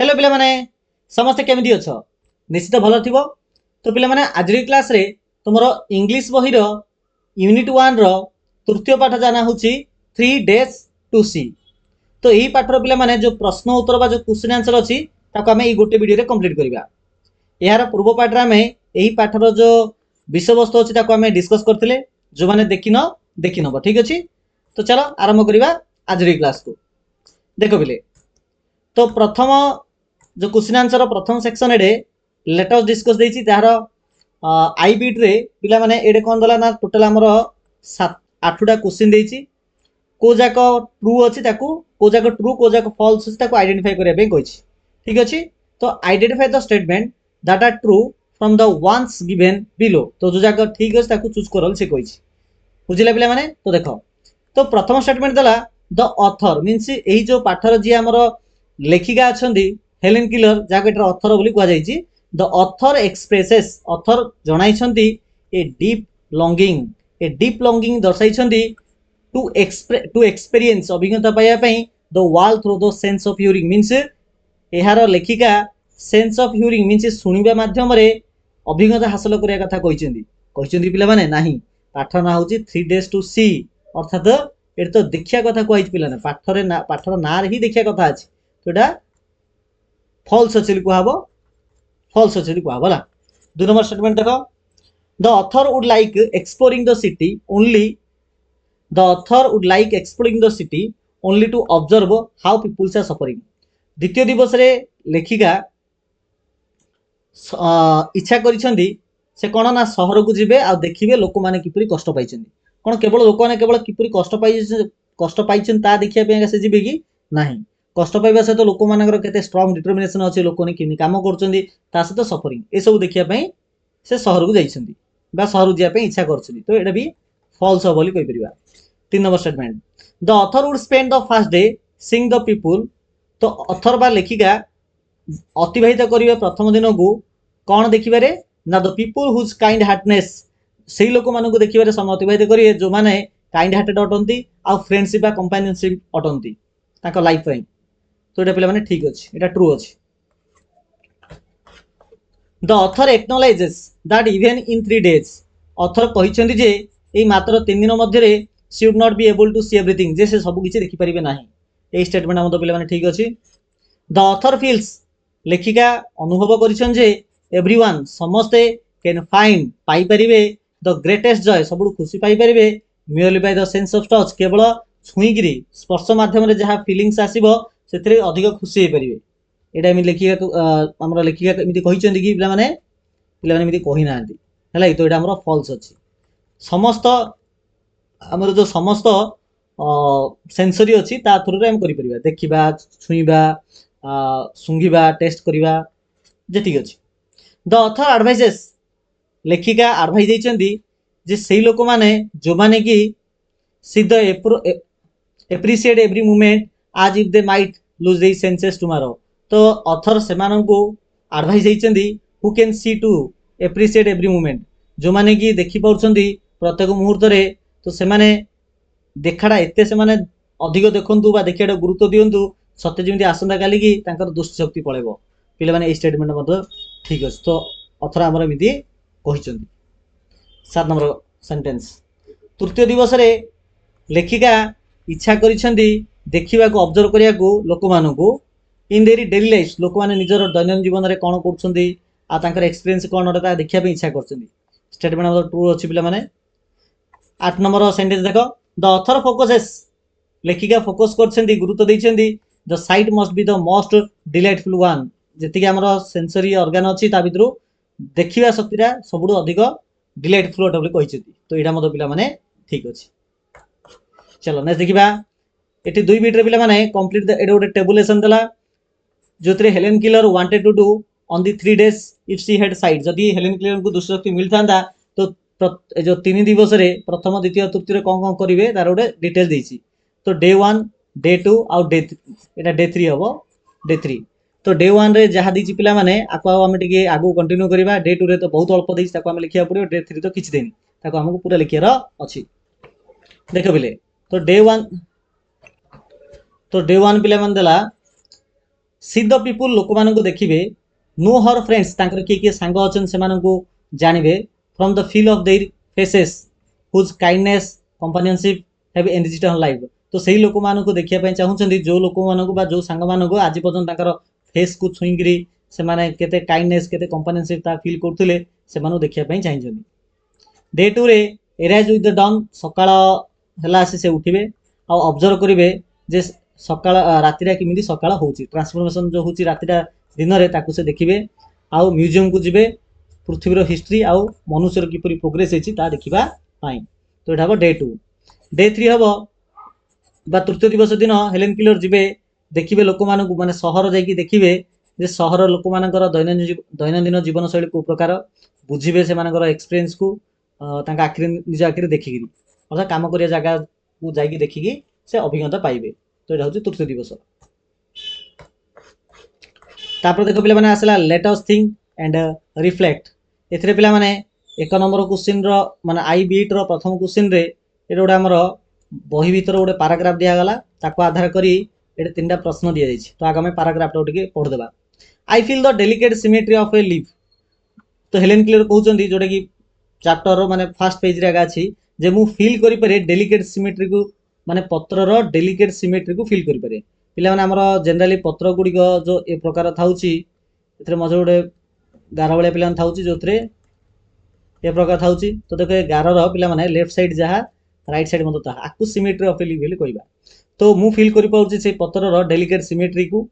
Hello पिला माने समस्ते केमिति अछ निश्चित भलो थिबो। तो पिला माने आज क्लास रे तुमरो इंग्लिश बही रो यूनिट 1 रो तृतीय पाठ जाना होची 3 days to see। तो यही पाठर पिला माने जो प्रश्न उत्तर बा जो क्वेश्चन आंसर अछि ताको हमें ई गोटे वीडियो रे कंप्लीट करबा। यार पूर्व पाठ रे हमें यही पाठर जो विषय वस्तु अछि ताको हमें डिस्कस करथिले, जो माने देखिनबो ठीक अछि। तो चलो आरंभ करबा आज री क्लास को। देखो पिले तो प्रथम जो क्वेश्चन आंसर प्रथम सेक्शन रे लेट अस डिस्कस देछि तार आई बीट रे पिला माने एडे कोन दला ना टोटल हमर 8टा क्वेश्चन देछि। को जाक ट्रू अछि ताकू को जाक ट्रू को जाक फॉल्स अछि ताकू आइडेंटिफाई करे बे कहिछि ठीक अछि। तो identify the statement that are true from the ones given below. तो जो जाक ठीक अछि ताकू चूज करल से कहिछि बुझिला पिला माने। तो देखो तो प्रथम स्टेटमेंट दला द ऑथर मींस एही जो पाठर जी हमर लेखिका अछंदी हेलेन किलर जाक एटर ऑथर बोली कुआ जायछि। द ऑथर एक्सप्रेसेस ऑथर जणाइछंती ए डीप लॉन्गिंग दर्शाइछंती टू एक्सपीरियंस अभिज्ञता पाया पई the world through the sense of hearing means एहार लेखिका सेंस ऑफ हियरिंग मींस सुनिबा माध्यम रे अभिज्ञता हासिल करिया कथा कहिछंती पिला माने नाही। पाठ ना होची 3 days to see अर्थात एट तो देखिया कथा कुआ पिला ना पाठर ना रे ही देखिया कथा अछि। तो एटा फॉल्स अछि कुआबो फॉल्स अछि कुआबो ला। 2 नंबर स्टेटमेंट देखो the author would like exploring the city only to observe how peoples are suffering. द्वितीय दिवस रे लेखिका इच्छा करिसंदी से कोन ना शहर को जिबे आ देखिबे लोक माने किपरि कष्ट पाइछंदी। कोन केवल लोक माने केवल किपरि कष्ट पाइछन ता देखिया पे से जिबे कि नाही। कष्ट पाइबा सहित लोक मानकर केते स्ट्रांग डिटरमिनेशन अछि लोक ने किनि काम करछंदी ता सहित सफरिंग ए सब देखिया पे से शहर को जाइछंदी बा शहर जिया पे इच्छा करछंदी। तो एटा भी फॉल्स हो बोली कहि परिबा। 3 number statement the author would spend the first day seeing the people. तो ऑथर बा लेखिका अतिबाहित करिवे प्रथम दिन को कोन देखिबारे ना the people whose kind Hartness सेही लोक मानको देखिबारे समय अतिबाहित करिवे जो माने काइंड हार्टेड अटंती आ फ्रेंडशिप बा कंपेनियनशिप अटंती ताको लाइफ पई। तो एटा पिला माने ठीक अछि एटा ट्रू अछि। The author acknowledges that even in 3 days author कहिसंदी जे एई मात्र 3 दिन मध्ये रे she would not be able to see everything जे से सब किछि देखि परिबे नाही। एई स्टेटमेंट हम तो पिला माने ठीक अछि। द ऑथर फील्स लेखिका अनुभव करिसन जे एवरीवन समस्ते कैन फाइंड पाई परिबे द ग्रेटेस्ट जॉय सबुड खुशी पाई परिबे merely by the sense of touch केवल छुईगिरी स्पर्श माध्यम रे जहा फीलिंग्स आसीबो सेथरे अधिक खुशी हे परिबे। एटा एमि लेखिका हमर लेखिका एमिति कहिसंदी कि पिला माने एमिति कहि नांती हला। तो एटा हमर फॉल्स अछि। समस्त हमर जो समस्त सेंसरी अछि ता थ्रू रे हम करि परिबा देखिबा छुईबा सुंघिबा टेस्ट करिबा जे ठीक अछि। द ऑथर एडवाइजेस लेखिका एडवाइस दैचंदी जे सेही लोक माने जो माने कि see the appreciate every moment आज if they might lose their senses tomorrow. तो ऑथर सेमान को एडवाइस दैचंदी who can see to appreciate every moment जो माने कि देखि पउछंदी प्रत्येक मुहूर्त रे। तो सेमाने देखाडा एते सेमाने अधिक देखंतु बा देखियाडा गुरुत्व दियंतु सत्य जेमिति आसंदा काली कि तांकर दुष्ट शक्ति पळेबो पिले माने ए स्टेटमेंट मत ठीक अछि। तो ऑथर हमर मिति कहिसंदी। 7 नंबर सेंटेंस तृतीय दिवस रे लेखिका इच्छा करिसंदी देखिबा को ऑब्जर्व करिया को लोक मानकू इन देरी डेली लाइफ लोक माने निजर दैनंदिन जीवन रे कोन करछंदी आ तांकर एक्सपीरियंस कोन होता देखिया पे इच्छा करछंदी। स्टेटमेंट हमर ट्रू अछि पिला माने। 8 नंबर सेंटेंस देखो द ऑथर फोकसेस लेखिका फोकस करछंदी गुरुत्व दैछंदी the sight must be the most delightful one जेति कि हमर सेंसरी ऑर्गन अछि ता भितरु देखिबा शक्तिरा सबुडु अधिक डिलाइटफुल अट बोली कहिछंती। तो एटा मत पिला माने ठीक अछि। चलो नेक्स्ट देखिबा एटी 2 बीट रे पिला माने कंप्लीट द एडो टेबुलेशन दला जोतरे Helen Keller wanted to do on the 3 days if she had sight जदी हेलेन किलर को दुष्ट शक्ति मिलथांदा तो जो 3 दिवस रे प्रथम द्वितीय तृतीय रे कोन कोन करिवे तार ओडे डिटेल देछि। तो डे 1 डे 2 और डे 3 एटा डे 3 हबो डे 3। तो डे 1 रे जहा दिछि पिला माने आको हम टिके आगु कंटिन्यू करिबा। डे 2 रे तो बहुत अल्प देछि ताको हम लिखिया पड़ियो। डे 3 तो किछ देनी ताको हमको पूरा लिखिया रो अछि देखो बिले। तो डे 1 पिला मान देला सी द पीपुल लोक मानक देखिए, नो हर फ्रेंड्स तांकर किए सांग अच्छा से जानवे from the feel of their faces whose kindness companionship have enriched her life. तो सही लोक मानक देखिए चाहूँगी जो लोक मानक जो सांग मानक आज पर्यंत फेस को छुईकरी से केते काइंडनेस केते कंपेनियनशिप ता फील करते से देखा चाहिए। डे टू रे एराइज विथ द डन सकाळ है से उठे आउ ऑब्जर्व करेंगे जे सकाळ राति केमी सकाळ हो ट्रांसफॉर्मेशन जो होती राति दिन में से देखिए आउ म्यूजियम को जीवे पृथ्वीर हिस्ट्री आउ मनुष्यर किपरि प्रोग्रेस होती देखा। तो यहाँ हम डे टू। डे थ्री हम तृतीय दिवस दिन हेलेन किलर जीवे देखिए लोक माने सहर जाकि देखिए जे सहर लोक मानकर दैनंदिन जीवन शैली को प्रकार बुझे से एक्सपीरियंस को आखिरी निज आखिरी देखिकी अर्थात काम करिया जगह को जाकि देखिकी से अभिज्ञता पाइबे। तो यहाँ हूँ तृतीय दिवस। तापर देख पे आसला let us think and reflect. एथिरे पिला माने एक नंबर क्वेश्चन रो माने आई बीट रो प्रथम क्वेश्चन रे एटा गोटे आमर बही भीतर गोटे पाराग्राफ दिगला ताको आधार करी एटा तीनटा प्रश्न दि जाइछि। तो आगे पाराग्राफ टिके पढ़देबा। I feel the delicate symmetry of a leaf. तो हेलेन क्लियर कहउछन्ती जोटा कि चैप्टर माने फर्स्ट पेज रे आगा अछि जे मु फील करि पारे डेलिकेट सिमेट्री को माने पत्र रो डेलिकेट सिमेट्री को फील करि पारे। पिला माने हमर जनरली पत्र गुडी जो ए प्रकार थाउछि एथरे मजे गोटे गार वाले पिला थाउछि जोथरे ए प्रकार थाउछि। तो देखो गार रो पिला माने लेफ्ट साइड जहा राइट साइड मतो ता आकु सिमेट्री ऑफ ए लीफ बोली कहबा। तो मु फील करि पाउछि से पत्र रो डेलिकेट सिमेट्री को।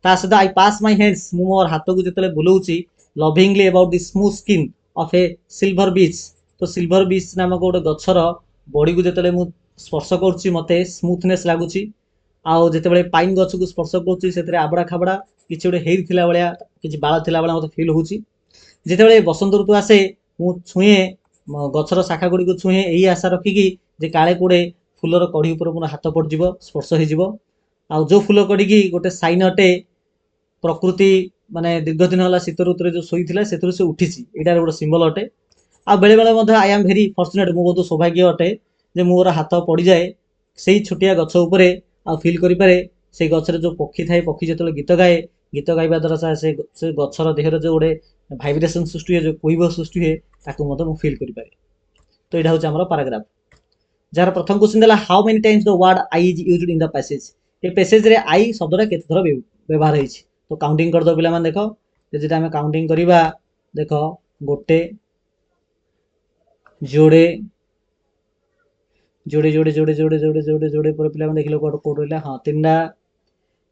ता सदा आई पास माय हैंड्स मु मोर हाथ को जतले बुलौछि lovingly about the smooth skin of a silver beech. तो सिल्वर बीच नामक गोटे गछर बॉडी को जतले मु स्पर्श करुच्ची मते स्मूथनेस लगुच। आउ जिते पाइन गछ को स्पर्श करुच्ची से आबड़ा खाबड़ा किसी गोटे हेयर थिला भाया किसी बाल थिला भाया मत फिल होची। जिते बसंत ऋतु आसे मु छुए गछर शाखा गुड़ी को छुए यही आशा रखिकी जे काले कोड़े फुलर कढ़ी उपर मोर हाथ पड़ज स्पर्श हो। आउ जो फुल कढ़ी गोटे साइन अटे प्रकृति माने दीर्घ दिन है शीत ऋतु जो शोला से उठी यहाँ गोटे सिंबल अटे। आ बेले बेले आई एम भेरी फर्चुनेट मु बहुत सौभाग्य अटे जे मोर हाथ पड़ जाए से छोटिया गछ उपरे आ फिल करें से गचर जो पक्षी थाए पक्षी जो गीत गाए गीत गाइबा द्वारा से गचर देहर जो गोटे भाइब्रेशन सृष्टि हुए जो कोईब सृष्टि हुए ताकू फिल करें। तो यहाँ हूँ आम पाराग्राफ जार प्रथम क्वेश्चन देला how many times the word I is used in the passage. ये पैसेज रे आई शब्दटा केते थर व्यवहार होइछि। तो काउंटिंग कर दो पिला मान देखो जे आम काउंटिंग करिबा देखो गोटे जोड़े जोड़े जोड़े जोड़े जोड़े जोड़े जोड़े जोड़े पर पिला मान देखिलो कोड रहला हां तीनटा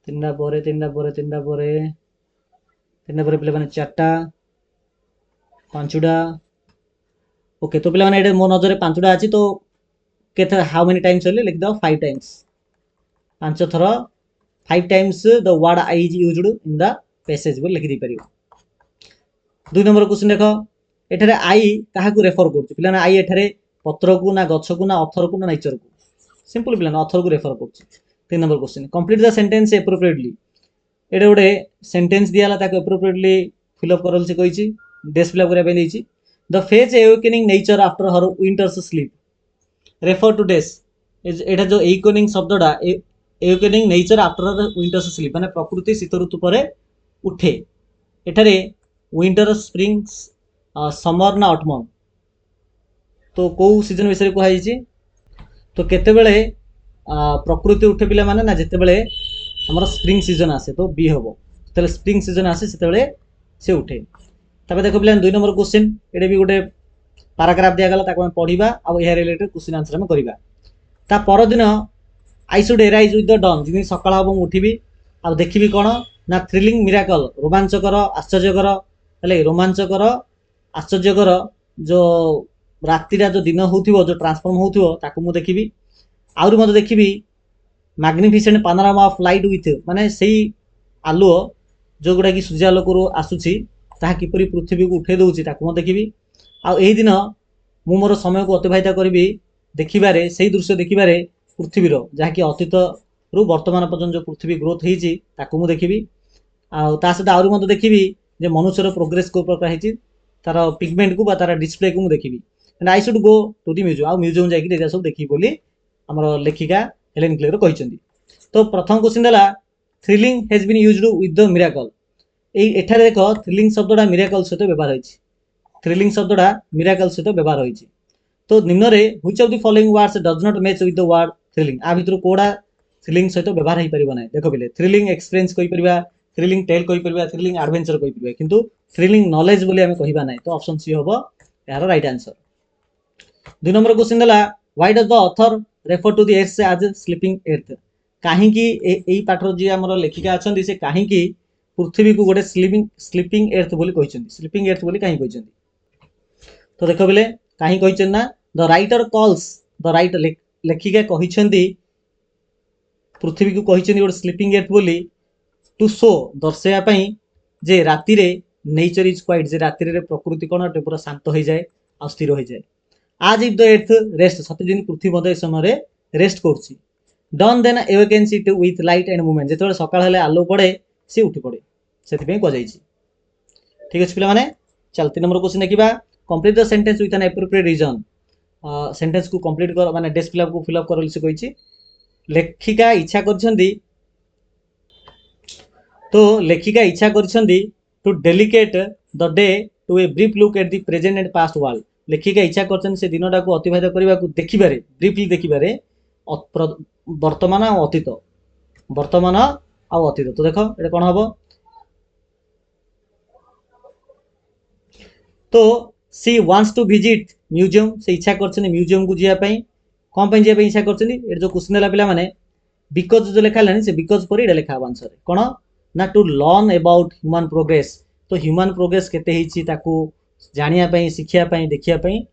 तीनटा परे तीनटा परे तीनटा परे तीनटा परे पिला मान चारटा पांचटा। ओके तो पिला मान एडे मो नजर पांचटा अछि। तो केते हाउ मेनी टाइम्स होले लिख दो 5 टाइम्स पांच थर 5 times the word I is used in the passage बोल लिखि दी परियो। दुई नंबर क्वेश्चन देखो एठारे आई काहाकू रेफर करछ पिला आई एठारे पत्र को ना गछ को ना ऑथर को ना नेचर को सिंपल पिला ऑथर को रेफर करछ। 3 number question complete the sentence appropriately. एडे गोटे सेंटेंस दियाला ताको एप्रोप्रिएटली फिल अप करल से कहिछि डेस फिल अप करिया दैछि। The phrase awakening nature after her winter's sleep refer to डेस। एटा जो एवेकनिंग शब्दटा awakening nature after winter's sleep माने प्रकृति शीत ऋतु परे उठे। एठारे विंटर स्प्रिंग समर ना ऑटमन तो कौ सीजन विषय कहुई। तो केतेबेले प्रकृति उठे पिला माने ना जितेबेले हमर स्प्रिंग सीजन आसे तो बी हम जो स्प्रिंग सीजन आसे से से उठे। तब देखो पिला 2 नंबर क्वेश्चन एडे भी गोटे पाराग्राफ दिगला ताको पढ़ा आ रिलेटेड क्वेश्चन आंसर हम करवा। ता परदिन I should arise with the dawn जिन सकाळ हम उठिबी आ देखिबी कौन ना थ्रिलिंग मिराकल रोमांचकर आश्चर्यकर हेले रोमांचकर आश्चर्यकर जो रातिरा जो दिन होथिबो जो ट्रांसफॉर्म होथिबो ताको मु देखिबी। आउरी मते देखिबी मैग्निफिसेंट पानोरामा ऑफ लाइट विथ माने सेही आलुओ जो गुडा कि सूर्यालोकरू आसुची ताहा किपरि पृथ्वी को उठे दउची ताको मु देखिबी। आ एही दिन मु मोर समय को अतिबाहित करिबी देखिबारे सेही दृश्य देखिबारे पृथ्वीर जहाँकि अतीत रु वर्तमान पर्यंत जो पृथ्वी ग्रोथ होइची ताको मु देखिबी। आ ता सहित आउरी मते देखिबी जे मनुष्यर प्रोग्रेस को प्रकार होइची तार पिगमेंट को बा तार डिस्प्ले को मु देखिबी। And I should go to the museum आ म्यूजियम जाइकि एटा सब देखि बोली हमर लेखिका हेलेन क्लेयर कहिसंती। तो प्रथम क्वेश्चन देला thrilling has been used with the miracle एठारे देख थ्रिलिंग शब्दटा मिराकल सहित व्यवहार होइछि थ्रिलिंग शब्दटा मिराकल सहित व्यवहार होइछि तो निम्न रे which of the following words does not match with the word thrilling आ भितर कोडा थ्रिलिंग सहित व्यवहार होई परिबो नै देखो बिले थ्रिलिंग एक्सपीरियंस कहि परिबा थ्रिलिंग टेल कहि परिबा थ्रिलिंग एडवेंचर कहि परिबा किंतु थ्रिलिंग नॉलेज बोली हमें कहिबा नै तो ऑप्शन सी होबो यार राइट आंसर 2 नंबर क्वेश्चन दला why does the author refer to the earth as sleeping earth काहे की एई पाठर जी हमर लेखिका अछंदी से काहे की पृथ्वी को गोटे स्लीपिंग एर्थ बोली कहिसंती स्लीपिंग एर्थ बोली काहे कहिसंती तो देखो बिले काहे कहिसन ना the writer calls the right लेखिका कहिसंती पृथ्वी को कहिसंती गोटे स्लीपिंग एर्थ बोली टू शो दर्शाया पई जे राति रे नेचर इज क्वाइट जे राति रे प्रकृति कोन पूरा शांत हो जाए आ स्थिर हो जाए आज इफ द एर्थ रेस्ट सते दिन पृथ्वी मध्य समय रे रेस्ट करछि dawn then awakens it with light and movement जेतबे सकाळ हेले आलो पड़े से उठी पड़े सेति पे को जाईछि ठीक अछि पिला माने चल 3 नंबर क्वेश्चन देखिबा complete the sentence with an appropriate reason sentence को कंप्लीट कर माने डेस्क फिल अप को फिल अप करल से कहिछि लेखिका इच्छा करछंदी तो लेखिका इच्छा करछंदी to dedicate the day to a brief look at the present and past world लेखिका इच्छा करछन से दिनटा को अतिबाहित करबा को देखिबारे ब्रीफली देखिबारे वर्तमान आ अतीत वर्तमान आ अतीत तो देखो एटा कोन हबो तो she wants to visit museum से इच्छा करछन म्यूजियम को जिया पई कोन पई जिया पई इच्छा करछन एटा जो क्वेश्चन देला पिला माने बिकॉज जो लेखा लानी से बिकॉज पर एटा लेखा आंसर कोन ना to learn about human progress तो ह्यूमन प्रोग्रेस केते हिची ताकू जानिया पई सिखिया पई देखिया पई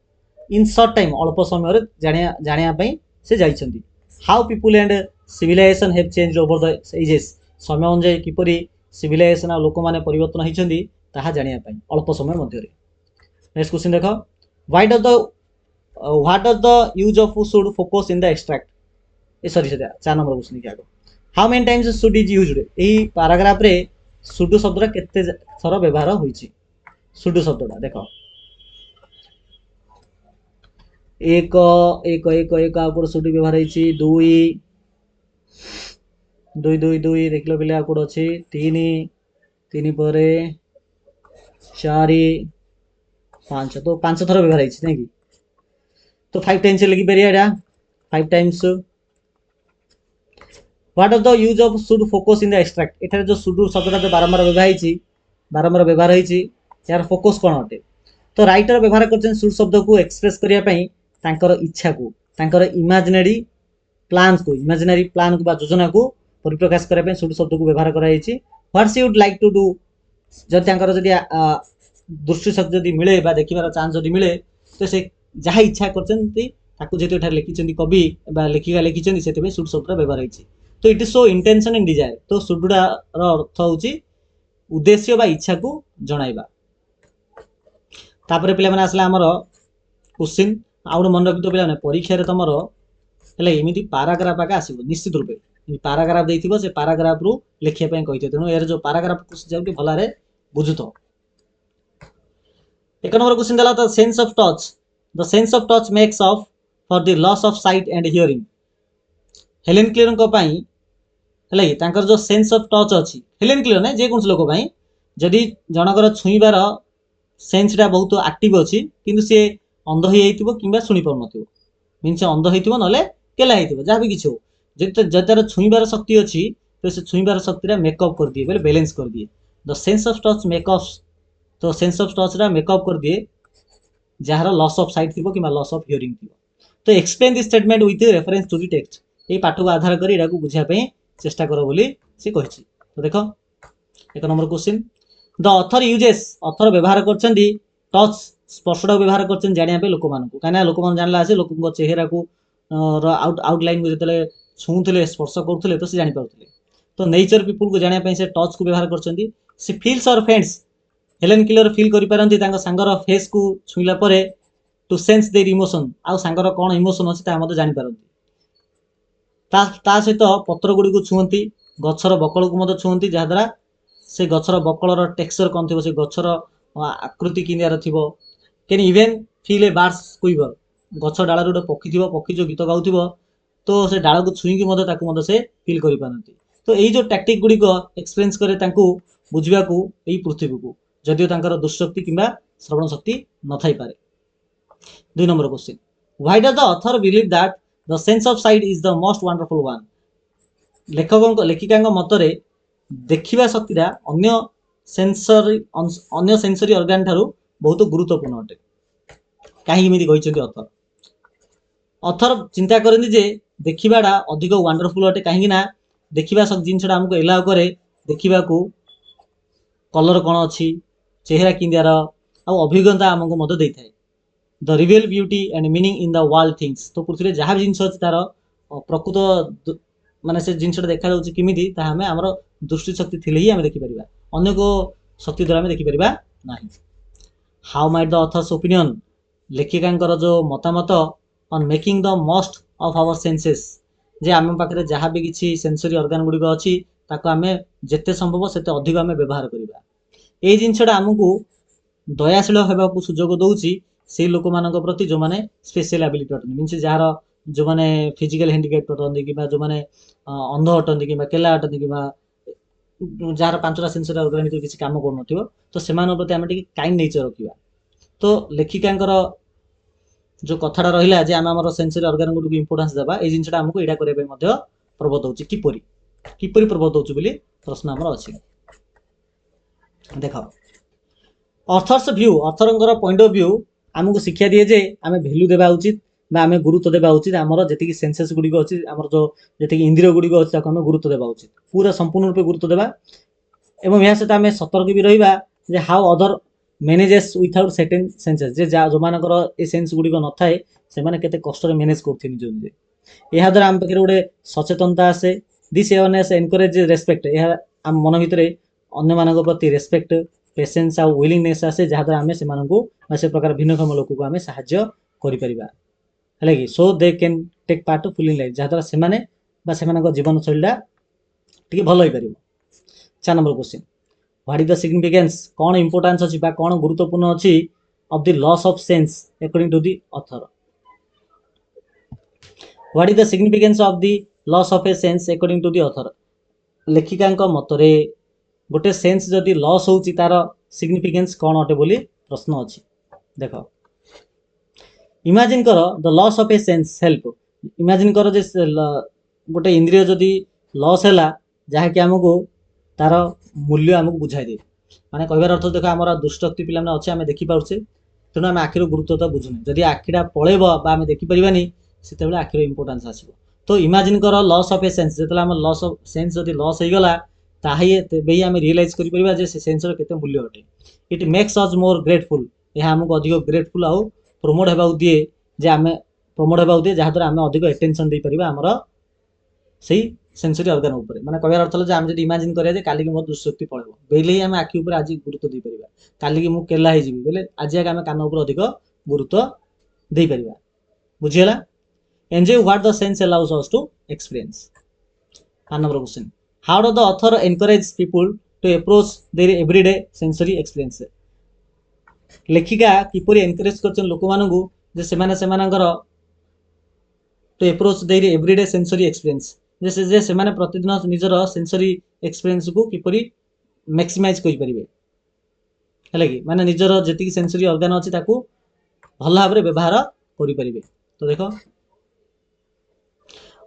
इन शॉर्ट टाइम अल्प समय रे जानिया पई से जाइछंती how people and civilization have changed over the ages समय अनुसार किपरि सिविलाइजेशन आ लोक माने परिवर्तन हिचंती ताहा जानिया पई अल्प समय मध्ये रे नेक्स्ट क्वेश्चन देखो what does the use of should focus in the extract A sorry 4 number question के आगो how many times should is used एही पैराग्राफ रे शुड शब्दरा केते थर व्यवहार होईची शुड शब्दटा देखो एक एक एक एक आकोड सुडी व्यवहार होईची दुई दुई दुई दुई देखलो बिले आकोड अछि तीन तीन परे चारि पांच तो पांच थर व्यवहार होईची नै कि तो 5 टाइम्स लगी पेरिया एटा 5 times what are the use of should focus in the extract एठारे जो शुड शब्दटा जो बारंबार व्यवहार होईची यार फोकस कोन अटे तो राइटर व्यवहार करछन शुड शब्द को एक्सप्रेस करिया पई तांकर इच्छा को तांकर इमेजिनरी प्लान को बा योजना को परिप्रकाश करिया पई शुड शब्द को व्यवहार करा जायछि what she would like to do जब तांकर जदी दृष्टि शक्ति जदी मिले बा देखिबार चांस जदी मिले तो से जहा इच्छा करछन्ती ताकू जेते एठार लिखिछन्ती कवि बा लेखिका लिखिछन्ती सेते पे शुड शब्द व्यवहार होईछि तो it is so intention and desire तो शुडडा रो अर्थ होउछि उद्देश्य बा इच्छा को जणाइबा तापरे पिला माने आसला हमर क्वेश्चन आउड मन रखितो पिला माने परीक्षा रे तमरो हेले एमिति पैराग्राफ आके आसीबो निश्चित रूपे पैराग्राफ देइथिबो से पैराग्राफ रु लेखिया पय कहिते तेनु एरे जो पैराग्राफ को जाउटी भलारे बुझुतो एक नंबर क्वेश्चन दला the sense of touch makes of for the loss of site and hearing Helen clear को पई हेले तांकर जो सेंस ऑफ टच अछि हेलेन क्लियर नै जे कोन लोक पई जदी जनकर छुईबार सेंसटा बहुत एक्टिव अच्छी किंतु सी अंध हो जाइथिबो किंबा सुनी पाउ नथिबो मींस अंध होइथिबो नले केला होइथिबो जा भी किछो जतार छुईबार शक्ति अच्छी तो से छुईबार शक्तिरा मेकअप कर दिए बोले बैलेंस कर दिए the sense of touch makeup तो सेंस ऑफ टच रा मेकअप कर दिए जहार लॉस ऑफ साइट थिबो किंबा लॉस ऑफ हियरिंग थिबो तो explain this statement with reference to the text ए पाठ को आधार करी एडा को बुझा पई चेष्टा करो बोली से कहिछि तो देखो एक number question the author uses author व्यवहार करछन्ती टच स्पर्शटा व्यवहार करछन जानिया पे लोक मानकु काना लोक मान जानला आसे लोक को चेहरा को आउटलाइन को जतले छुंथले स्पर्श करथले तो से जानि पाउथले तो नेचर पीपल को जानिया पे से टच को व्यवहार करछन्ती से फील्स और फ्रेंड्स हेलेन किलर फील करि पारंती तांका संगर फेस को छुइला परे टू सेंस देयर इमोशन आ संगर कोन इमोशन अछि ता मते जानि पारंती ता सहित पत्र गुडी को छुंती गछर बकल को मते छुंती जहा द्वारा से गछर बकलर टेक्सचर कोन थिबो से गछर आकृति किनियार थिबो can even feel a bird's quiver गछ डाल रे पक्षी थिबो पक्षी जो गीत गाउथिबो तो से डाल को छुई के मते ताकू मते से फील करि पारंती तो यही जो टैक्टिक गुड़िक एक्सपीरियंस करे तांकू बुझिबाकू एई पृथ्वी को जदिओ तांकर दुष्शक्ति किंबा श्रवण शक्ति न थाई पारे। 2 number question, why does the author believe that the sense of site is the most wonderful one? लेखिका मतरे देखिबा शक्तिटा अन्य सेंसरी ऑर्गन ठारू बहुत गुरुत्वपूर्ण अटे। कहीं एमिति कहिसेंती ऑथर चिंता करती जे देखिबाटा अधिक वंडरफुल अटे कहीं ना देखिबा सब जिनसटा हमको एलाउ करे देखिबा को कलर कौन अच्छी चेहरा किंदियार आ अभिज्ञता आमको मत दे थाए। The रिवेल beauty and meaning in the world things, तो पृथ्वी जहाँ भी जिनस अच्छी तार प्रकृत माने से जिनसटा देखा जाउछि किमिति ता हमें हमर दृष्टि शक्ति थिले ही हमें देखि परिबा, अन्य को शक्ति द्वारा हमें देखि परिबा नाही। How might the author's opinion, लेखिकांकर जो मतामत on making the most of our senses, जे आम पाखे जहाँ भी किसी सेंसरी ऑर्गन गुड़िक अच्छी ताको आमे जेते संभव सेते अधिक आमे व्यवहार करिबा। ए जिनसटा हमकु दयाशील होबाकू सुजोग दउछि से लोक मानक प्रति जो माने स्पेशल एबिलिटी अटन, मीन्स जार जो माने फिजिकल हैंडिकैप अटन कि जो माने अंध अटन कि केला अटन कि जार पांचटा सेंसरी ऑर्गन भितर किसी काम कर नथिबो तो सेमान प्रति आमे टिके काइंड नेचर रखिबा। तो लेखिकांकर जो कथाटा रहिला जे आमे हमर सेंसरी ऑर्गन गुडू इंपोर्टेंस देबा ए जिनसटा हमकु एडा करे मध्य प्रबोध होछि किपरि किपरि प्रबोध होछि बोली प्रश्न हमर अछि। देखो ऑथर्स व्यू, ऑथरंकर पॉइंट ऑफ व्यू आमको शिक्षा दिए जे आमे वैल्यू देबा उचित बा आमे गुरुत्व देबा उचित, हमर जेतिकी सेंसेस गुडी को अछि हमर जो जेतिकी इंद्रिय गुडी को अछि ताको आमे गुरुत्व देबा उचित, पूरा संपूर्ण रूपे गुरुत्व देबा। एवं यहाँ सहित आमे सतर्क भी रहिबा जे how other manages without certain senses, जे जो मानकर ए सेंस गुडी को न थाए से माने केते कष्ट रे मैनेज करथि निज निजे। एहा द्वारा आम पाखे गोटे सचेतनता आसे, दिस अवेयरनेस एनकरेज रेस्पेक्ट, एहा आम मन भितरे अन्य मानक प्रति रेस्पेक्ट पेशेंस आ विलिंगनेस आसे जहाँ द्वारा आमे सेमानकु से प्रकार भिन्नक्षम लोक को आमे साहाय्य करि परिबा हले कि so they can take part of full in life, जहाँ द्वारा सेमाने बा सेमानक जीवन शैलीटा टिके भल होई परिबो। 4 number question, what is the significance, कौन इंपोर्टेंस अछि बा कौन गुरुत्वपूर्ण अछि of the loss of sense according to the author? What is the significance of the loss of a sense according to the author? लेखिकांक मतरे गोटे सेंस जदि लॉस होउची तार सिग्निफिकेंस कौन अटे बोली प्रश्न अछि। देखो इमेजिन कर the loss of a sense help, imagine कर जे गोटे इंद्रिय जदि लॉस हैला जहाँ कि आमको तार मूल्य आमको बुझाई दे, माने कहबार अर्थ देखो आमर दुष्टशक्ति पिला माने अछि आमे देखि पाउछे तेणु आमे आखिर गुरुत्वता बुझुनी, जदि आखिटा पळेब बा आमे देखि परिबानी सेतेबेले आखिर इंपोर्टेंस आसीबो। तो इमेजिन कर लॉस ऑफ ए सेंस, जेतला आम लॉस ऑफ सेंस जदि लॉस हो गला ताहे तेबे आमे रियलाइज करि परिबा जे से सेंसर केते मूल्य अटे। It makes us more grateful, यह आमको अधिक ग्रेटफुल आउ प्रमोट हेबाउ दिए जे आमे प्रमोट हेबाउ दिए जहाँ द्वारा आमे अधिक अटेंशन दे परिबा हमर सही सेंसरी ऑर्गन ऊपर, माने कहबार अर्थ जे आमे जदि इमेजिन करिया जे काली कि मोर दुष्शक्ति पळेबो बेले ही आमे आखि ऊपर आज गुरुत्व दे परिबा, काली कि मु केला हे जिवि बेले आज आमे कान ऊपर अधिक गुरुत्व दे परिबा। बुझियला? Enjoy what the sense allows us to experience. 5 number question, how do the author encourage people to approach their everyday sensory experience? लेखिका किपरि एनकरेज करछन लोक मानकु जे सेमाने सेमानकर to approach their everyday sensory experience, जे सेमाने प्रतिदिन निजर सेंसरी एक्सपीरियंस को किपरि मैक्सिमाइज करि परिबे हले कि माने निजर जेतिकी सेंसरी ऑर्गन अछि ताकू भल भाव रे व्यवहार करि परिबे। तो देखो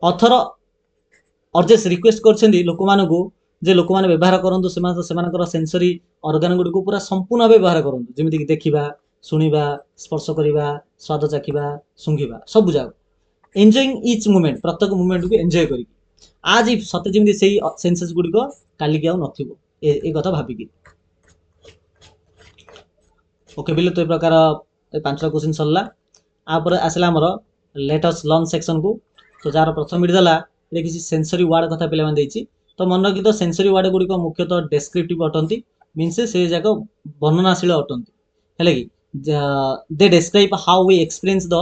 ऑथर अर्जेस रिक्वेस्ट करछन्ती लोक मानकु जे लोक माने व्यवहार करंतु सेमानकर सेंसरी ऑर्गन गुडी को पूरा संपूर्ण भाव व्यवहार करंतु, जेमिति कि देखिबा सुनिबा स्पर्श करिबा स्वाद चाखिबा सुंघिबा सब जाक एन्जॉयिंग ईच मोमेंट, प्रत्येक मोमेंट को एन्जॉय करी आज सते जेमिति सेही सेंसेस गुडी को काली कि आउ नथिबो ए कथा भाबी कि। ओके बिले तो ए प्रकार 5टा क्वेश्चन सरला। आ पर आसला हमर लेट अस लर्न सेक्शन को। तो जार प्रथम वीडियो दला ए किसी सेंसरी वर्ड कथा पिले मान देछि, तो मन रखि तो सेंसरी वर्ड गुडी को मुख्यतः डेस्क्रिप्टिव अटंती, मीन्स से जाक वर्णनाशील अटंती हेले कि they describe how we experience the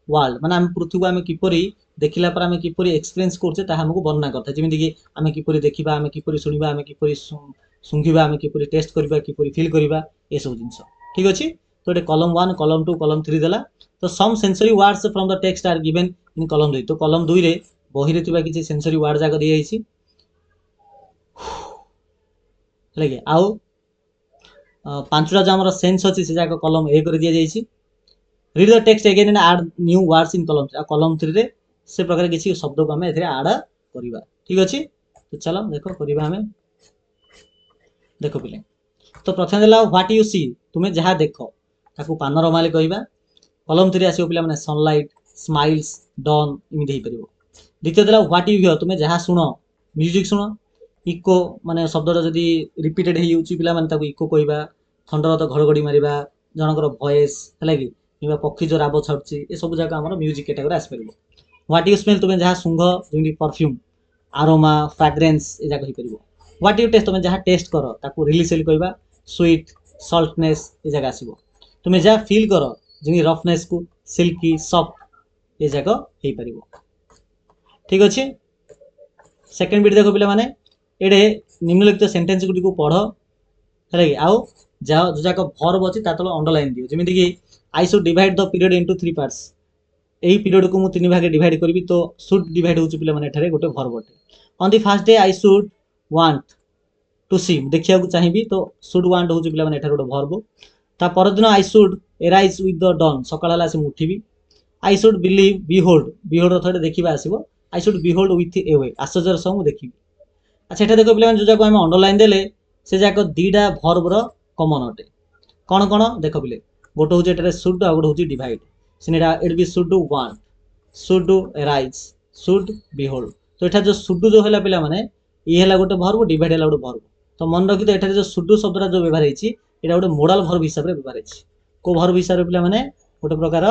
world, माने हम पृथ्वी को आमे किपरि देखिला पर आमे किपरि एक्सपीरियंस करछे ताहा हमको वर्णना करता, जेमिति कि आमे किपरि देखिबा आमे किपरि सुनिबा आमे किपरि सुंघिबा आमे किपरि टेस्ट करबा किपरि फील करबा ए सब जिंस। ठीक अछि, तो एटे कॉलम 1 कॉलम 2 कॉलम 3 देला। तो some sensory words from the text are given in column 2, तो कॉलम 2 रे बही रे तिबा किछि सेंसरी वर्ड जाक दिया हिछि ହେଲା ଆଉ ପାଞ୍ଚଟା जो आमर सेन्स अच्छी से जाक कलम ए कर दि जाइए read the text again and add new words in कलम कलम 3 रे से प्रकार किसी शब्द को आम ए ऐड करवा ठीक अच्छे तो चलो देख करवा आम देख पिले तो प्रथम देला व्हाट यू सी तुम्हें जहाँ देख ताकू पानोरमा कहवा कलम 3 आसो पे सनलाइट स्माइल्स डन इमित हो पार द्वितीय देला व्हाट यू हियर तुम्हें जहाँ शुण म्यूजिक शुण इको माने शब्दटा जदि रिपीटेड हो पे इको कहवा थंडर तो घड़घड़ी मारिबा जनकर भॉइस है कि पक्षी जो राब छाड़ी ये सब जगह आम म्यूजिक कैटेगरी आसपार व्हाट यू स्मेल तुम्हें जहाँ सुंघ जमी परफ्यूम आरोमा फ्राग्रेन्स ये जाक हो पार व्हाट यू टेस्ट तुम्हें जहाँ टेस्ट कर ताकू रिलीज कहवा स्वीट सल्टनेस ये जगह आसो तुम्हें जहाँ फिल कर जमी रफनेस को सिल्की सफ्ट ये जाक हो पार ठीक अच्छे सेकेंड बिट देख पे मैंने ये निम्नलिखित सेंटेंस गुड़ी पढ़ है कि आउ जो जाक भर्ब अच्छी तले अंडरलाइन दियो जमीन कि I should divide the period into 3 parts यही पीरियड को मुझे 3 भागे डिवाइड करी तो शुड डिवाइड हो पे गोटे भर्ब अटे on the first day I should want to see देखा चाहिए तो शुड वांट हो पे गोटे भर्ब ता परदिन I should arise with the dawn सकाल है उठी I should believe behold behold थोड़े देखा आसो I should behold with awe आश्चर्य सह देखी अच्छा एटा देख पे जो जाक आम अंडरलाइन देले से जाक दीटा भर्बर कमन अटे कौन कौन देख पे गोटे हूँ ये सुड आ गोटे हूँ डिवाइड सीटा it be should want should arise should behold तो यहाँ जो सुड जो है पे मैंने ये है गोटे भर्ब डिवाइड है गोटे भर्ब तो मन रखी तो ये जो सुड शब्दटा जो व्यवहार होती गोटे मोडाल भर्ब हिसाब से व्यवहार होती को भर्ब हिसाब से पे मैंने गोटे प्रकार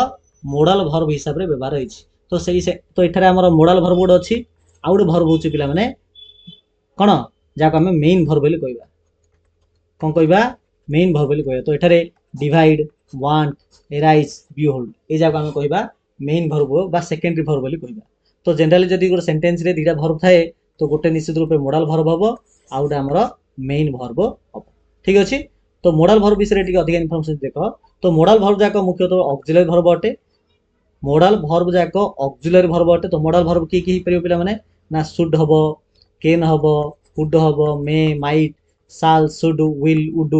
मोडाल भर्ब हिसाब से व्यवहार होती तो सही से तो ये आम मोडाल भर्ब गोटे अच्छी आउ गोटे भर्ब हूँ पे मैंने कौन जहाँ आम मेन भर्ब बोली कहवा कौन कहवा मेन भर्ब बोली कहवा तो ये डिवाइड वांट एराइज बिहोल्ड ये जगह आम कहवा मेन भर्ब बा सेकेंडरी भर्ब बोली कहवा तो जनरली जब गोटे सेंटेंस रे दुटा भर्ब थाए तो गोटे निश्चित रूप मोडाल भर्ब हम आउ गोटे आमर मेन भर्ब हम ठीक अच्छे तो मोडाल भर्ब विषय में अधिक इनफर्मेशन देख तो मोडाल भर्ब जाक मुख्यतः ऑक्सिलरी भर्ब अटे मोडाल भर्ब जाक ऑक्सिलरी भर्ब अटे तो मोडाल भर्ब किए पे पे ना शुड हम कैन हम वुड हम may might shall should will would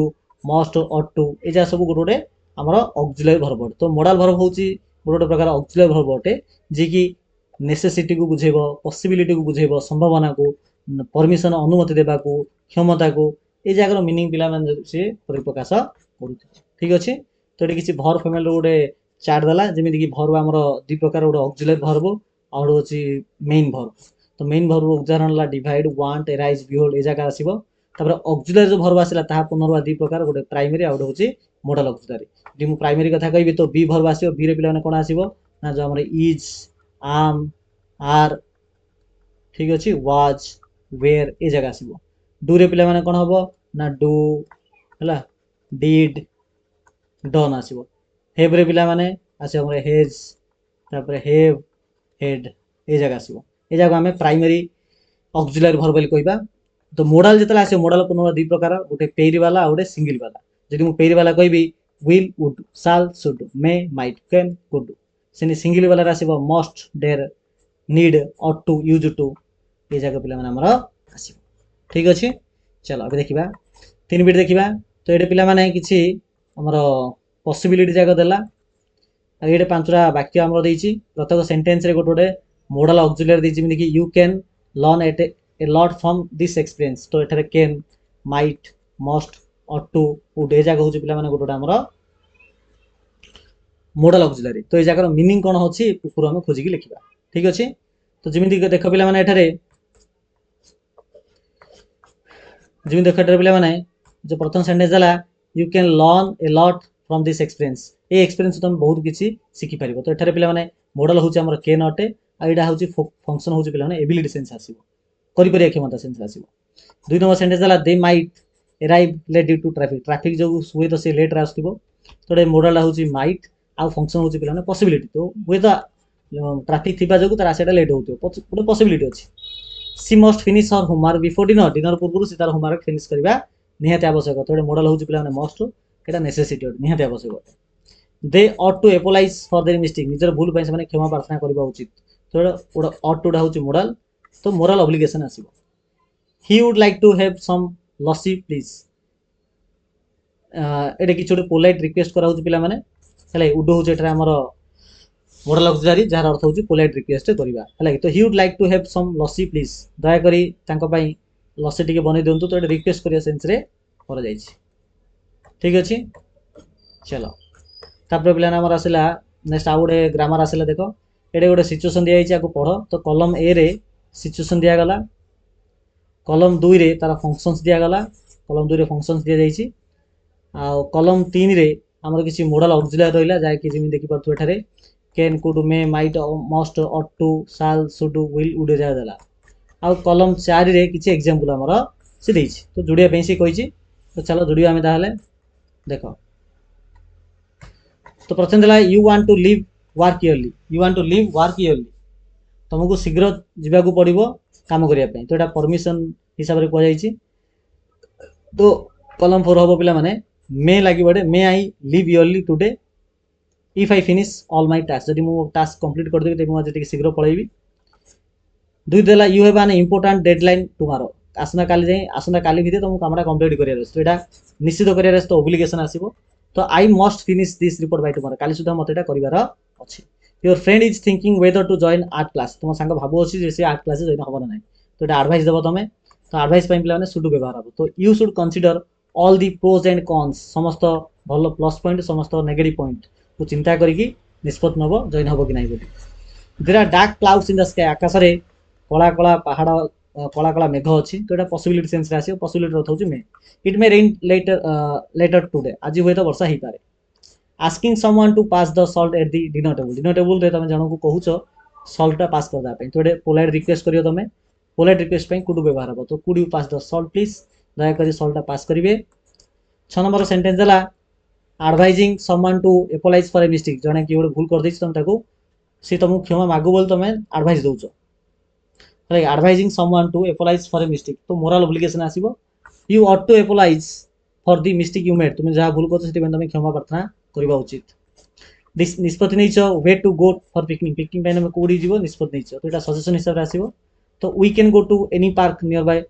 must ought to ये जहाँ सब गोटे गोटे आमर ऑक्सिलरी भर्ब अटे तो मोडाल भर्ब हूँ गोटे गोटे प्रकार ऑक्सिलरी भर्ब अटे जी कि नेसेसिटी को बुझेब पॉसिबिलिटी को बुझेब संभावना को परमिशन अनुमति देवा क्षमता को ये जगह मीनिंग पे सी परिप्रकाश कर ठीक अच्छे तो ये किसी भर्ब फैमिली गोटे चार्ट देला जमीन कि भर्ब आमर दुई प्रकार गोटे ऑक्सिलरी भर्ब और हूँ मेन भर्ब तो मेन भर्ब उदाहरण है डिवाइड वांट एराइज बिहोल्ड ये जगह आसो ऑक्सिलरी जो भर्ब आसला पुनर्वा दुई प्रकार गोटे प्राइमरी आउ गोटे हूँ मोडाल ऑक्सिलरी जी मुझे प्राइमरी कथा कहि तो बी भर्ब आसो बी रे पे कौन आसो ना जो आम इज आम आर ठीक अच्छे वाज वेयर ये जगह आसो डू रे पे कौन हम ना डू है डिड डन आसो हेव रे पे आसो हेज तापर हेव हेड ये जगह आसो ये जगह आम प्राइमरी ऑक्सिलरी भर्ब बोली कहवा तो मोडाल जो आसे मोडाल पुनः दुई प्रकार गोटे पेरी वाला और गोटे सिंगल वाला जब मुझे पेरी वाला कहि will would shall should may might can could से सिंगल वाला आसो must dare need ought to use to ये जगह पे आमर आस ठीक अच्छे चलो अभी देखा 3 बिट देखा तो ये पे किसी आमर पॉसिबिलिटी जाक देला ये 5टा वाक्य आमर देती प्रत्येक सेंटेंस रे गोटे गोटे मोडाल ऑक्सिलरी जमी कि you can learn at a lot from this experience तो ये can might must ought to would ये जगह हूँ पे गोटे गोटे आमर मोडाल ऑक्सिलरी तो ये जगह मीनिंग कौन होची ऊपर आम खोजिकी लिखा ठीक अच्छे तो जमी देख पे जमी देख पे जो प्रथम सेंटेंस है you can learn A lot from this experience ये एक्सपीरियंस तुम बहुत किसी शिखि पार तो ये पे मोडाल हूँ आम कैन अटे आईटा हूँ फंक्शन हूँ पे एबिलिटी सेन्स आसो कर क्षमता सेन्स आसो 2 नंबर सेंटेंस है they might arrive late due to traffic जो हुए तो सी लेट्रे आसो तो ये मोडाल हूँ माइट आउ फंक्शन हूँ पे पॉसिबिलिटी तो हुए तो ट्राफिक थी जो तार आसाटा लेट हो गोटे पॉसिबिलिटी अच्छी she must finish her homework before dinner dinner पूर्व से तार होमवर्क फिनिश करवा निहाती आवश्यक तो ये मोडाल हूँ पे मस्ट यहाँ नेसेसिटी निहाती आवश्यक they ought to apologize for their mistake निजर भूल से क्षमा प्रार्थना करवा उचित तो गोटे ऑट टूटा हूँ मोडाल तो मोराल ऑब्लिगेशन आसो ହି would like to have some lassi please ଏଇଟା କିଛି ଗୋଟେ ପୋଲାଇଟ୍ ରିକ୍ୱେଷ୍ଟ କରାହେଉଛି ପିଲାମାନେ ହେଲା ଉଡ ହେଉଛି ଏଠାରେ ଆମର ମଡେଲ ଅକ୍ସିଲାରୀ ଯାହାର ଅର୍ଥ ହେଉଛି ପୋଲାଇଟ୍ ରିକ୍ୱେଷ୍ଟ କରିବା ହେଲା ତ ହି would like to have some lassi please ଦୟାକରି ତାଙ୍କ ପାଇଁ ଲସି ଟିକେ ବନେଇ ଦିଅନ୍ତୁ ତ ଏଇଟା ରିକ୍ୱେଷ୍ଟ କରିବା ସେନ୍ସରେ କରାଯାଇଛି ଠିକ ଅଛି ଚଲ ତାପରେ ପିଲାମାନେ ଆମର ଆସିଲା ନେକ୍ସଟ ଆଉ ଗୋଟେ ଗ୍ରାମାର ଆସିଲା ଦେଖ ଏଇଟା ଗୋଟେ ସିଚୁଏସନ ଦିଆଯାଇଛି ଆକୁ ପଢ ତ କଲମ ଏ ରେ ସିଚୁଏସନ ଦିଆଗଲା କଲମ 2 ରେ ତାର ଫଙ୍କସନ୍ସ ଦିଆଗଲା କଲମ 2 ରେ ଫଙ୍କସନ୍ସ ଦିଆଯାଇଛି ଆଉ କଲମ 3 ରେ ଆମର କିଛି ମୋଡାଲ ଅକ୍ସିଲାରୀ ରହିଲା ଯାହାକି ଯେମିତି ଦେଖିପାରୁଥିବ ଏଠାରେ can could may might must ought to shall should will would ଯାହା ଦେଲା ଆଉ କଲମ 4 ରେ କିଛି ଏକ୍ସାମ୍ପଲ ଆମର ସେ ଦେଇଛି ତ ଯୋଡ଼ିବା ପାଇଁ ସେ କହିଛି ତ ଚାଲ ଯୋଡ଼ିବା ଆମେ ତାହେଲେ ଦେଖ ତ ପ୍ରଥମେ ଦେଲା you want to leave work early you want to leave work early ତମକୁ ଶୀଘ୍ର ଯିବାକୁ ପଡ଼ିବ କାମ କରିବା ପାଇଁ ତ ଏଇଟା ପରମିଶନ ହିସାବରେ କୁହାଯାଇଛି ତ କଲମ 4 ହବ ପିଲାମାନେ ମେ ଲାଗିବ ଏଠି may I leave early today if I finish all my task ଯଦି ମୁଁ ଟାସ୍କ କମ୍ପ୍ଲିଟ୍ କରିଦେବି ତେବେ ମୁଁ ଆଜି ଟିକେ ଶୀଘ୍ର ପଳେଇବି ଦୁଇ ଦେଲା ୟୁ ହେଭ୍ ଆନ୍ ଇମ୍ପୋର୍ଟାଣ୍ଟ ଡେଡଲାଇନ୍ ଟୁମାରୋ ଆସନ୍ତା କାଲି ଭିତରେ ତମକୁ କାମଟା କମ୍ପ୍ଲିଟ୍ କରିବାର ଅଛି ତ ଏଇଟା ନିଶ୍ଚିତ କରିବାର ଅଛି ତ ଓବ୍ଲିଗେସନ୍ ଆସିବ ତ I must finish this report by tomorrow କାଲି ସୁଦ୍ଧା ମୋତେ ଏଇଟା କରିବାର ଅଛି your friend is thinking whether to join art class ତୁମ ସାଙ୍ଗ ଭାବୁଅଛି ଯେ ସେ ଆର୍ଟ କ୍ଲାସ୍ ଜଏନ୍ ହେବ ନା ନାହିଁ ତ ଏଇଟା ଆଡଭାଇସ୍ ଦେବ ତମେ ତ ଆଡଭାଇସ୍ ପାଇଁ ପିଲାମାନେ ସୁଡ୍ ବ୍ୟବହାର ହେବ ତ you should consider all the pros and cons ସମସ୍ତ ଭଲ ପ୍ଲସ୍ ପଏଣ୍ଟ ସମସ୍ତ ନେଗେଟିଭ୍ ପଏଣ୍ଟକୁ ଚିନ୍ତା କରିକି ନିଷ୍ପତ୍ତି ନେବ ଜଏନ୍ ହେବ କି ନାହିଁ ବୋଲି there are dark clouds in the sky ଆକାଶରେ କଳା କଳା ପାହାଡ଼ କଳା କଳା ମେଘ ଅଛି ତ ଏଇଟା ପସିବିଲିଟି ସେନ୍ସରେ ଆସିବ ପସିବିଲିଟି ଅର୍ଥ ହେଉଛି may it may rain later today ଆଜି ହୁଏତ ବର୍ଷା ହେଇପାରେ asking someone to pass the salt at the dinner ଟେବୁଲରେ ତମେ ଜଣଙ୍କୁ କହୁଛ ସଲ୍ଟଟା ପାସ୍ କରିଦେବା ପାଇଁ ତ ଏଇଟା ପୋଲାଇଟ୍ ରିକ୍ୱେଷ୍ଟ କରିବ ତମେ ପୋଲାଇଟ୍ ରିକ୍ୱେଷ୍ଟ ପାଇଁ କୁଡ୍ ବ୍ୟବହାର ହେବ ତ could you pass the salt please ଦୟାକରି ସଲ୍ଟଟା ପାସ୍ କରିବେ 6 ନମ୍ବର ସେଣ୍ଟେନ୍ସ ହେଲା advising someone to apologize for a mistake ଜଣେ କିଏ ଗୋଟେ ଭୁଲ କରିଦେଇଛି ତମେ ତାକୁ ସେ ତମକୁ କ୍ଷମା ମାଗୁ ବୋଲି ତମେ ଆଡଭାଇସ୍ ଦଉଛ advising someone to apologize for a mistake ତ ମୋରାଲ ଓବ୍ଲିଗେସନ୍ ଆସିବ you ought to apologize for the mistake you made ତୁମେ ଯାହା ଭୁଲ କରୁଛ ସେଥିପାଇଁ ତମେ କ୍ଷମା ପ୍ରାର୍ଥନା କରିବା ଉଚିତ ନିଷ୍ପତ୍ତି ନେଇଛ way to go for picnic ପାଇଁ ତମେ କୋଉଠି ଯିବ ନିଷ୍ପତ୍ତି ନେଇଛ ତ ଏଇଟା ସଜେସନ୍ ହିସାବରେ ଆସିବ ତ we can go to any park near Bai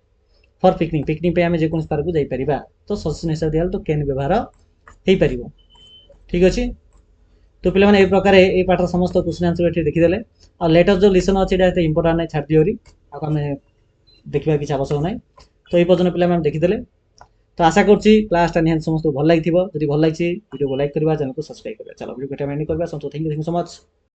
for picnic ପାଇଁ ଆମେ ଯେକୌଣସି ପାର୍କକୁ ଯାଇପାରିବା ତ ସଜେସନ୍ ହିସାବରେ ଦିଆହେଲେ ତ କ୍ୟାନ୍ ବ୍ୟବହାର ହେଇପାରିବ ଠିକ୍ ଅଛି ତ ପିଲାମାନେ এই ପ୍ରକାର এই ପାଠର ସମସ୍ତ କ୍ୱେଶ୍ଚନ୍ ଆନ୍ସର ଏଠି ଦେଖିଦେଲେ ଆଉ ଲେଟର ଯେଉଁ ଲିସନ୍ ଅଛି ଏଇଟା ଏତେ ଇମ୍ପୋର୍ଟାଣ୍ଟ ନାହିଁ ଛାଡ଼ି ଦିଅରି ଆଉ ଆମେ ଦେଖିବା କିଛି ଆବଶ୍ୟକ ନାହିଁ ତ এই ପର୍ଯ୍ୟନ୍ତ ପିଲାମାନେ ଦେଖିଦେଲେ ତ ଆଶା କରୁଛି କ୍ଲାସଟା ନିହାତି ସମସ୍ତଙ୍କୁ ଭଲ ଲାଗିଥିବ ଯଦି ଭଲ ଲାଗିଛି ଭିଡ଼ିଓକୁ ଲାଇକ୍ କରିବା ଚ୍ୟାନେଲକୁ ସବସ୍କ୍ରାଇବ୍ କରିବା ଚାଲ ଭିଡ଼ିଓ ଏଇଟା ଏଣ୍ଡ କରିବା ସମସ୍ତଙ୍କୁ ଥ୍ୟାଙ୍କ ୟୁ ସୋ ମଚ୍